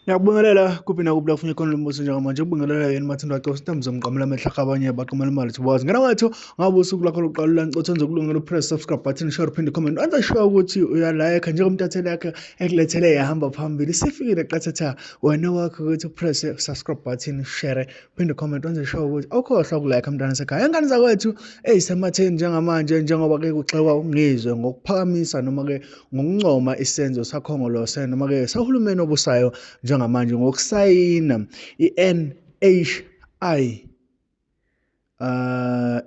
Ngiyakubingelela kuphi nakuphi la kufuneka khona lo mbuso njengamanje. Ukubingelela yena Mathanda Costa Sitambiza umqamulo amehla abanye baqamela imali thiboza. Ngena wethu ngabe usuku lakho lokuqala ulancothi wenza ukulungela upress subscribe button share uphinde comment. Wenza sure ukuthi uyalike njengomuntu yakhe ekulethele yahamba phambili. Sifikile qathatha wena wakho ukuthi upress subscribe button share uphinde comment. Wenza sure ukuthi awukhohlwa ukulike mntana sekhaya. Ingane zakwethu ezisematheni njengamanje njengoba ke kuxekwa ungizwe ngokuphakamisa noma ke ngokuncoma isenzo sakhongolose noma ke sahulumeni obusayo njengamanje ngokusayina i-NHI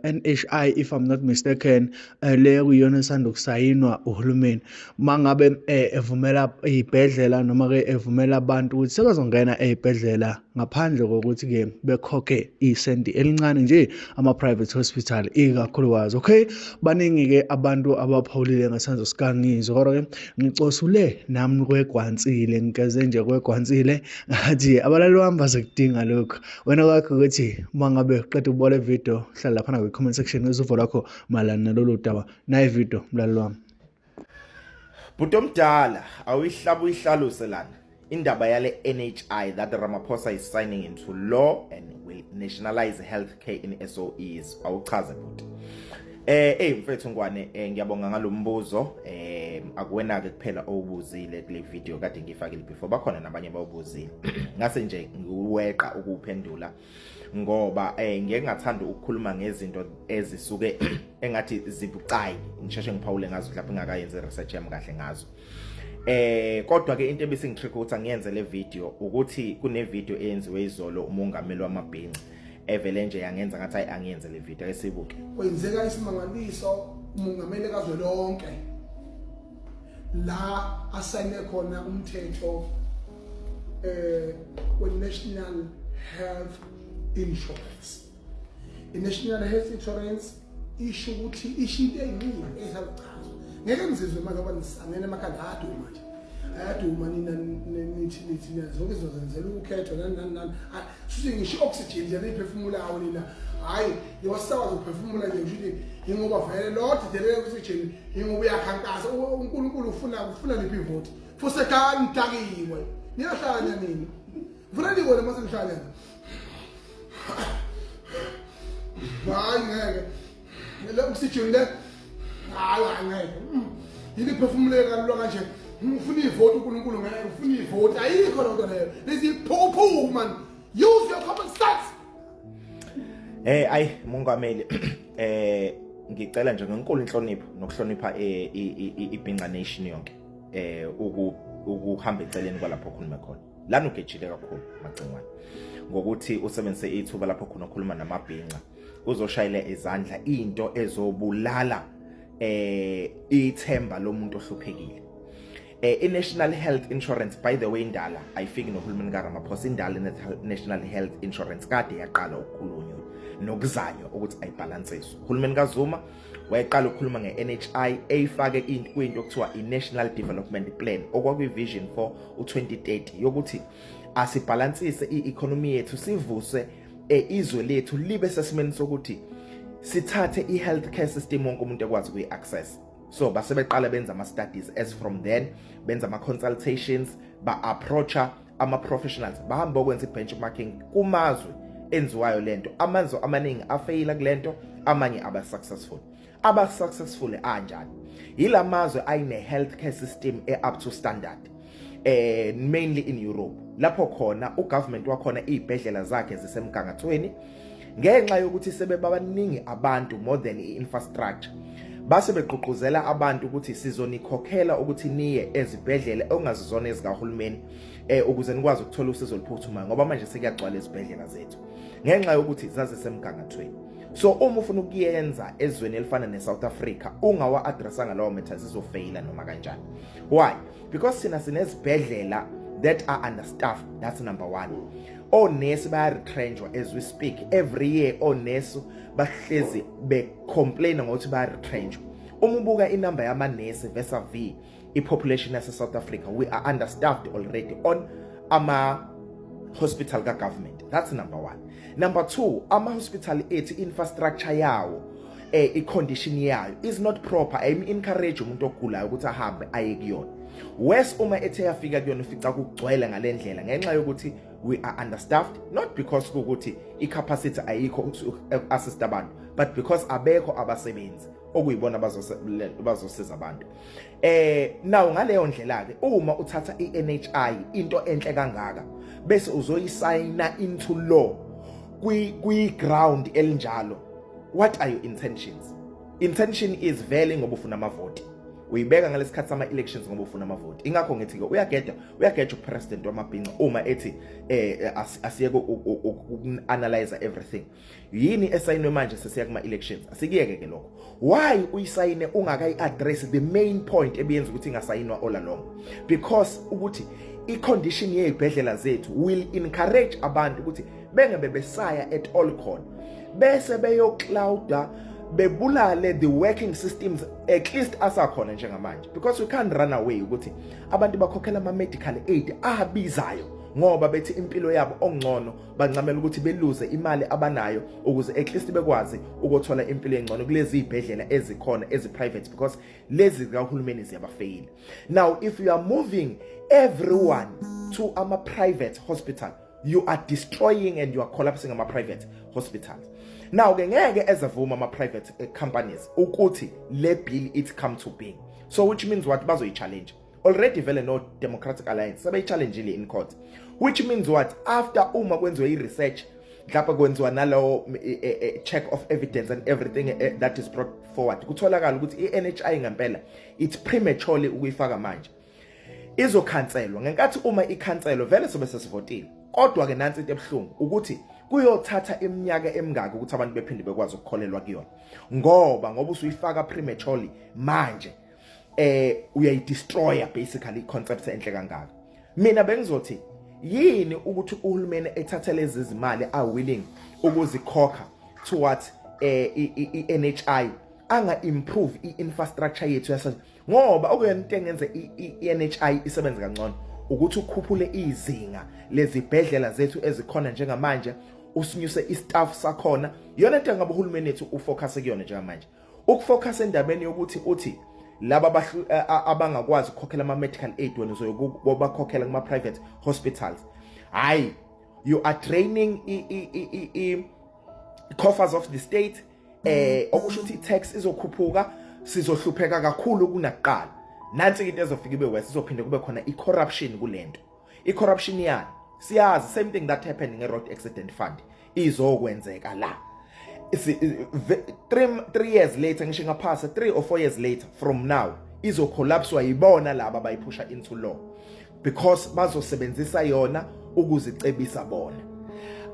NHI if I'm not mistaken le kuyona esanda kusayinwa uhulumeni mangabe evumela izibhedlela noma ke evumela abantu ukuthi sebazongena ezibhedlela ngaphandle kokuthi ke bekhokhe isenti elincane nje ama-private hospital ikakhulukazi. Okay, baningi ke abantu abaphawulile ngasenzo sikangizwe kodwa ke ngicosule nami kwegwansile ngikeze nje kwegwansile ngathi abalali wami bazokudinga lokho. Wena kwakho ukuthi mangabe uqeda ukubona video hlala lapha kwi-comment section ngezivo lakho malana nalolu daba nayi video mlaleli wami. Bhuti omdala awuyihlaluse lana indaba yale NHI that Ramaphosa is signing into law and will nationalize healthcare in SOEs. Awuchaze bhuti. Mfethu Ngwane, ngiyabonga ngalombuzo. Akuwena ke kuphela owubuzile kule video kade ngifakile before. Bakhona nabanye bawubuzile. Ngase nje ngiweqa ukuphendula ngoba ngeke ngathanda ukukhuluma ngezinto ezisuke engathi zibucayi. Ngisheshe ngiphawule ngazo lapho ngakayenze research yami kahle ngazo. Kodwa ke into ebisingitricka ukuthi ngiyenze le video ukuthi kune video eyenziwe izolo umongameli wamabhinqa evele nje yangenza ngathi angiyenze le video esibuke. Kwenzeka isimangaliso umongameli kazwelonke la asayine khona umthetho we-National Health Insurance. I-National Health Insurance isho ukuthi ishinte eyiningi esaluchazwa. Ngeke ngizizwe manje ngoba ngisangene emakhanda aduma nje. Ayaduma nina nithi zonke izozenzela ukhetho nani. Suthi ngisho oxygen nje leyiphefumulayo nina. Hayi, yosakwazi ukuphefumula nje ukuthi ingoba vele lo didelele oxygen ingoba uyakhankasa uNkulunkulu ufuna liphi ivoti. Fuse ka nitakiwe. Niyahlanya nini? Vula libona mase nihlanya. Hayi ngeke. Le oxygen le hayi ngeke. Yini phefumuleka lo kanje. Ufuna ivoti uNkulunkulu ngeke ufuna ivoti ayikho lonto leyo. Lezi phuphu man. Use your common sense. Mongameli ngicela nje ngenkulu inhlonipho nokuhlonipha ibhinqa nation yonke ukuhamba eceleni kwalapho okhuluma khona. Lana ugejile kakhulu Macengwane ngokuthi usebenzise ithuba lapho khona okhuluma namabhinqa uzoshayela izandla into ezobulala ithemba lomuntu ohluphekile. I-National Health Insurance by the way indala ayifiki nohulumeni kaRamaphosa. Indala National Health Insurance kade yaqala ukukhulunywa nokuzanywa ukuthi ayibalansiswe. Uhulumeni kaZuma wayeqala ukukhuluma nge-NHI eyifake into okuthiwa i-National Development Plan okwakuyi-vision for u-2030 yokuthi asibalansise i-economy yethu sivuse izwe lethu libe sesimeni sokuthi sithathe i-healthcare system wonke umuntu ekwazi ukuyi-access. So basebeqala benza ama-studies as from then benza ama-consultations ba-approacha ama-professionals bahamba okwenza i-benchmarking kumazwe enziwayo lento. Amazwe amaningi afeyila kulento, amanye aba-successful anjani yila mazwe ayine-healthcare system up to standard, mainly in Europe lapho khona ugovernment wakhona izibhedlela zakhe zisemgangathweni ngenxa yokuthi sebebabaningi abantu more than i-infrastructure. Base beqhuquzela abantu ukuthi sizonikhokhela ukuthi niye ezibhedlela ongazizona ezikahulumeni ukuze nikwazi ukuthola usizo oluphuthumayo ngoba manje sekuyagcwala ezibhedlela zethu ngenxa yokuthi zazisemgangathweni. So uma ufuna ukuyenza ezweni elifana neSouth Africa ungawa-addressanga lawo matters izofeyila noma kanjani. Why? Because sina sinezibhedlela that are understaffed. That's number one. Onesi baya-retrenchwa as we speak. Every year onesi bahlezi be-complain ngokuthi baya-retrenchwa. Uma ubuka inamba yamanesi versus i-population yase-South Africa, we are understaffed already on ama-hospital ka-government. That's number one. Number two, ama-hospital ethi infrastructure yawo i-condition yayo is not proper. I encourage umuntu ogulayo ukuthi ahambe aye kuyona. wes uma ethe yafika kuyona ufica kugcwele ngalendlela ngenxa yokuthi we are understaffed, not because ukuthi icapacity ayikho assist abantu, but because abekho abasebenzi okuyibona bazosiza abantu. Now ngaleyo ndlela ke uma uthatha iNHI into enhle kangaka bese uzoyisayina into law kwi ground elinjalo, what are your intentions? Intention is vele ngoba ufuna amavoti, uyibeka ngalesikhathi sama elections ngoba ufuna amavoti. Ingakho ngithi ke uyageda upresident wamabhinqa uma ethi asiyeke uku-analyze everything. Yini esayinwe manje sesiya kuma elections? Asikiyeke ke lokho. Why uyisayine ungakayi-address the main point ebiyenza ukuthi ingasayinwa all along? Because ukuthi i-condition yezibhedlela zethu will encourage abantu ukuthi bengebe besaya at all khona bese beyoclouda bebulale the working systems at least asakhona njengamanje, because we can't run away ukuthi abantu bakhokhela ama-medical aid abizayo ngoba bethi impilo yabo ongcono bancamela ukuthi beluze imali abanayo ukuze at least bekwazi ukuthola impilo engcono kulezi ibhedlela ezikhona ezi-private, because lezi zikahulumeni ziyabafeyila. Now if you are moving everyone to ama-private hospital, you are destroying and you are collapsing ama-private hospitals. Now ke ngeke ezavuma ama-private companies ukuthi le bill it come to being, so which means what? Bazoyi-challenge already vele no Democratic Alliance sebeyi-challengile in court, which means what? After uma kwenziwe i-research lapha kwenziwa nalo check of evidence and everything that is brought forward, kutholakala ukuthi i-NHI ngempela it's prematurely ukuyifaka manje, izokhanselwa. Ngenkathi uma ikhanselwa vele sobe sesivotile, kodwa ke nansi into ebuhlungu ukuthi kuyothatha iminyaka emingaka ukuthi abantu bephinde bekwazi ukukholelwa kuyona, ngoba usuyifaka prematurely manje uyayidestroya basically i-concept enhle kangaka. Mina bengizothi yini ukuthi uhulumeni ethathe lezi zimali willing ukuzikhokha towards i-NHI anga-improve i-infrastructure yethu yasa, ngoba okuyona into engenze i-NHI isebenze kangcono ukuthi ukhuphule izinga lezibhedlela zethu ezikhona njengamanje, usinyuse istaff sakhona. Yona into ngabe uhulumeni ethu ufocus kuyona njengamanje, ukufocus endabeni yokuthi uthi laba abangakwazi ukukhokhela ama-medical aid wena uzokubakhokhela kuma-private hospitals. Hayi, you are draining coffers of the state. Okusho ukuthi i-tax izokhuphuka, sizohlupheka kakhulu kunakuqala. Nansi into ezofika ibe west, izophinde kube khona i-corruption kulento. I-corruption yani siyazi, same thing that happened nge-road accident fund izokwenzeka la. 3 years later, ngisho ngaphasa 3 or 4 years later from now, izocollapswa yibona laba bayiphusha into law, because bazosebenzisa yona ukuzicebisa bona.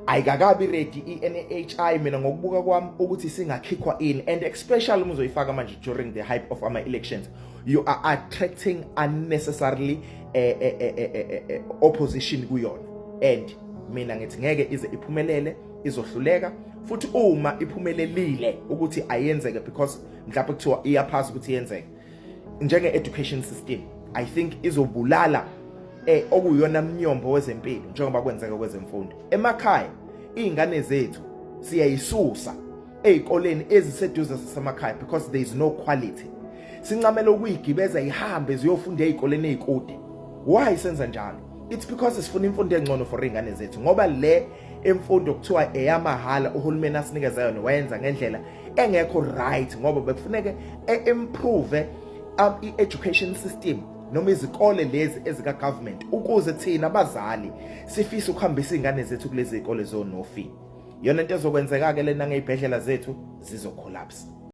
Ayikakabi ready i-NHI mina ngokubuka kwami ukuthi singakhikhwa in, and especially uzoyifaka manje during the hype of ama-elections, you are attracting unnecessarily opposition kuyona, and mina ngithi ngeke ize iphumelele, izohluleka. Futhi uma iphumelelile ukuthi ayenzeke, because mhlawumbe kuthiwa iyaphasa ukuthi yenzeke njenge-education system, I think izobulala okuyona mnyombo wezempilo njengoba kwenzeka kwezemfundo. Emakhaya izingane zethu siyayisusa ezikoleni eziseduze zasemakhaya because there is no quality. Sincamela ukuyigibeza ihambe ziyofunda ezikoleni ezikude. Why senza njalo? It's because sifuna imfundo engcono for izingane zethu, ngoba le emfundo kuthiwa eyamahala uhulumeni asinikeza yona wayenza ngendlela engekho right, ngoba bekufuneka improve i-education system noma izikole lezi ezika government ukuze thina abazali sifisa ukuhambisa izingane zethu kulezi zikole zo no fee. Yona into ezokwenzeka ke lena ngezibhedlela zethu zizocollapse.